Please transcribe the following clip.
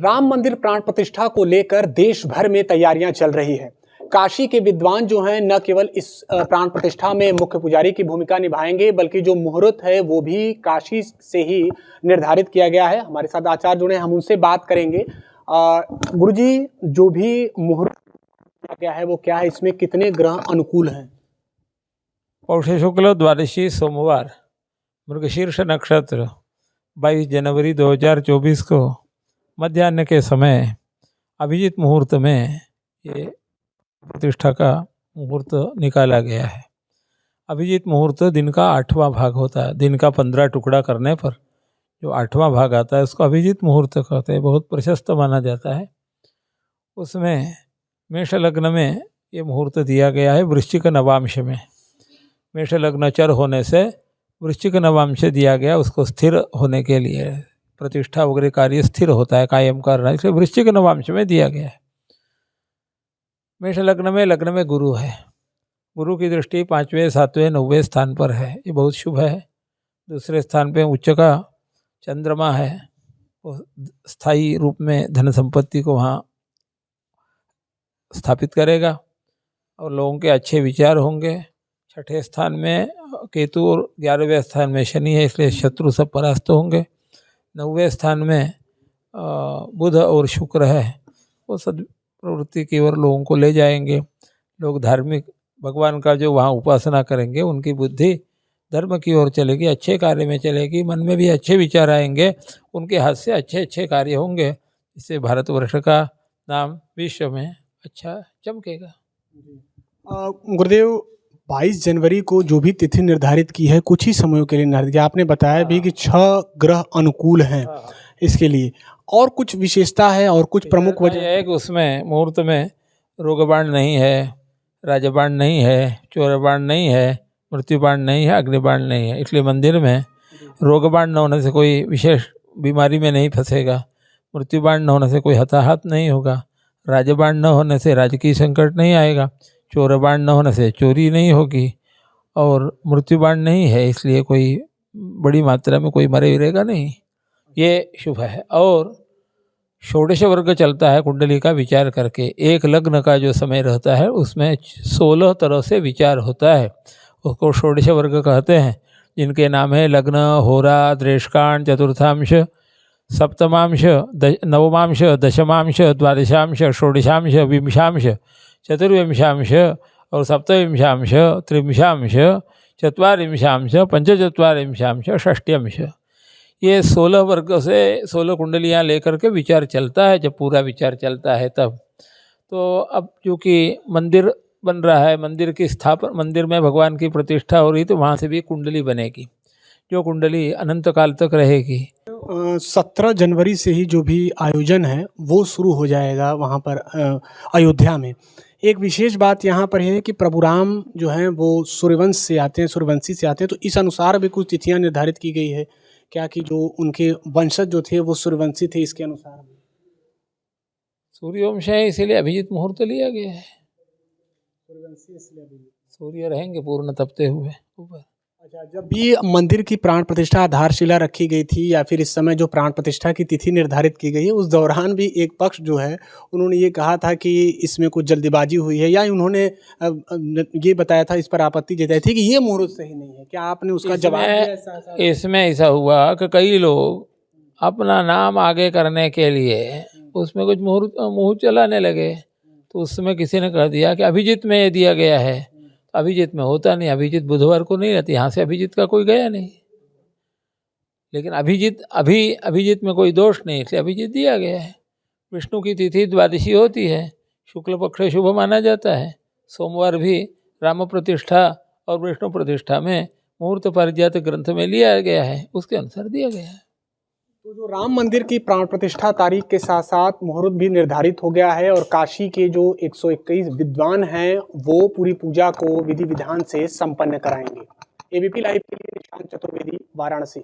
राम मंदिर प्राण प्रतिष्ठा को लेकर देश भर में तैयारियां चल रही है। काशी के विद्वान जो हैं न केवल इस प्राण प्रतिष्ठा में मुख्य पुजारी की भूमिका निभाएंगे, बल्कि जो मुहूर्त है वो भी काशी से ही निर्धारित किया गया है। हमारे साथ आचार्य जुड़े, हम उनसे बात करेंगे। गुरुजी, जो भी मुहूर्त किया गया है वो क्या है, इसमें कितने ग्रह अनुकूल हैं? पौष शुक्ल द्वादशी सोमवार, मृगशीर्ष नक्षत्र, 22 जनवरी 2024 को मध्याह्न के समय अभिजीत मुहूर्त में ये प्रतिष्ठा का मुहूर्त निकाला गया है। अभिजीत मुहूर्त दिन का 8वां भाग होता है। दिन का 15 टुकड़ा करने पर जो 8वां भाग आता है उसको अभिजीत मुहूर्त कहते हैं। बहुत प्रशस्त माना जाता है। उसमें मेष लग्न में ये मुहूर्त दिया गया है। वृश्चिक नवांश में, मेष लग्न चर होने से वृश्चिक नवांश दिया गया, उसको स्थिर होने के लिए प्रतिष्ठा वगैरह कार्य स्थिर होता है, कायम करना, इसलिए वृश्चिक नवांश में दिया गया है। मेष लग्न में गुरु है। गुरु की दृष्टि 5वें, 7वें, 9वें स्थान पर है, ये बहुत शुभ है। दूसरे स्थान पे उच्च का चंद्रमा है, वो स्थायी रूप में धन संपत्ति को वहाँ स्थापित करेगा और लोगों के अच्छे विचार होंगे। छठे स्थान में केतु और 11वें स्थान में शनि है, इसलिए शत्रु सब परास्त होंगे। 9वें स्थान में बुध और शुक्र है, वो सद प्रवृत्ति की ओर लोगों को ले जाएंगे। लोग धार्मिक भगवान का जो वहाँ उपासना करेंगे उनकी बुद्धि धर्म की ओर चलेगी, अच्छे कार्य में चलेगी, मन में भी अच्छे विचार आएंगे, उनके हाथ से अच्छे अच्छे कार्य होंगे। इससे भारतवर्ष का नाम विश्व में अच्छा चमकेगा। गुरुदेव, 22 जनवरी को जो भी तिथि निर्धारित की है कुछ ही समयों के लिए निर्धारित किया। आपने बताया भी कि 6 ग्रह अनुकूल हैं इसके लिए, और कुछ विशेषता है और कुछ प्रमुख वजह है कि उसमें मुहूर्त में रोगबाण नहीं है, राजबाण नहीं है, चोरबाण नहीं है, मृत्युबाण नहीं है, अग्निबाण नहीं है। इसलिए मंदिर में रोगबाण न होने से कोई विशेष बीमारी में नहीं फंसेगा, मृत्युबाण न होने से कोई हताहत नहीं होगा, राजबाण न होने से राजकीय संकट नहीं आएगा, चोरबाण न होने से चोरी नहीं होगी, और मृत्युबाण नहीं है इसलिए कोई बड़ी मात्रा में कोई मरे रहेगा नहीं, ये शुभ है। और षोडश वर्ग चलता है कुंडली का विचार करके। एक लग्न का जो समय रहता है उसमें 16 तरह से विचार होता है, उसको षोडश वर्ग कहते हैं, जिनके नाम है लग्न, होरा, द्रेष्कांड, चतुर्थांश, सप्तमांश, नवमांश, दशमांश, द्वादशांश, षोडशांश, विंशांश, चतुर्विंशांश और सप्तविंशांश, त्रिंशांश, चत्वारिंशांश, पंचचत्वारिंशांश, षष्ट्यंश। ये 16 वर्ग से 16 कुंडलियाँ लेकर के विचार चलता है। जब पूरा विचार चलता है तब तो अब चूँकि मंदिर बन रहा है, मंदिर की स्थापना, मंदिर में भगवान की प्रतिष्ठा हो रही, तो वहाँ से भी कुंडली बनेगी, जो कुंडली अनंत काल तक रहेगी। 17 जनवरी से ही जो भी आयोजन है वो शुरू हो जाएगा वहाँ पर अयोध्या में। एक विशेष बात यहाँ पर है कि प्रभु राम जो हैं वो सूर्यवंश से आते हैं, सूर्यवंशी से आते हैं, तो इस अनुसार भी कुछ तिथियाँ निर्धारित की गई है क्या, कि जो उनके वंशज जो थे वो सूर्यवंशी थे, इसके अनुसार? सूर्यवंश है इसीलिए अभिजीत मुहूर्त लिया गया है। सूर्यवंशी इसलिए सूर्य रहेंगे पूर्ण तपते हुए ऊपर। अच्छा, जब भी मंदिर की प्राण प्रतिष्ठा आधारशिला रखी गई थी या फिर इस समय जो प्राण प्रतिष्ठा की तिथि निर्धारित की गई है, उस दौरान भी एक पक्ष जो है उन्होंने ये कहा था कि इसमें कुछ जल्दीबाजी हुई है, या उन्होंने ये बताया था, इस पर आपत्ति जताई थी कि ये मुहूर्त सही नहीं है। क्या आपने उसका जवाब दिया? इसमें ऐसा हुआ कि कई लोग अपना नाम आगे करने के लिए उसमें कुछ मुहूर्त चलाने लगे, तो उसमें किसी ने कह दिया कि अभिजीत में ये दिया गया है। अभिजीत में होता नहीं, अभिजीत बुधवार को नहीं रहती, यहाँ से अभिजीत का कोई गया नहीं। लेकिन अभिजीत में कोई दोष नहीं, इसलिए अभिजीत दिया गया है। विष्णु की तिथि द्वादशी होती है, शुक्ल पक्ष शुभ माना जाता है। सोमवार भी राम प्रतिष्ठा और विष्णु प्रतिष्ठा में मुहूर्त पारिजात ग्रंथ में लिया गया है, उसके अनुसार दिया गया है। तो जो राम मंदिर की प्राण प्रतिष्ठा तारीख के साथ साथ मुहूर्त भी निर्धारित हो गया है, और काशी के जो 121 विद्वान हैं वो पूरी पूजा को विधि विधान से संपन्न कराएंगे। एबीपी लाइव के लिए निशांत चतुर्वेदी, वाराणसी।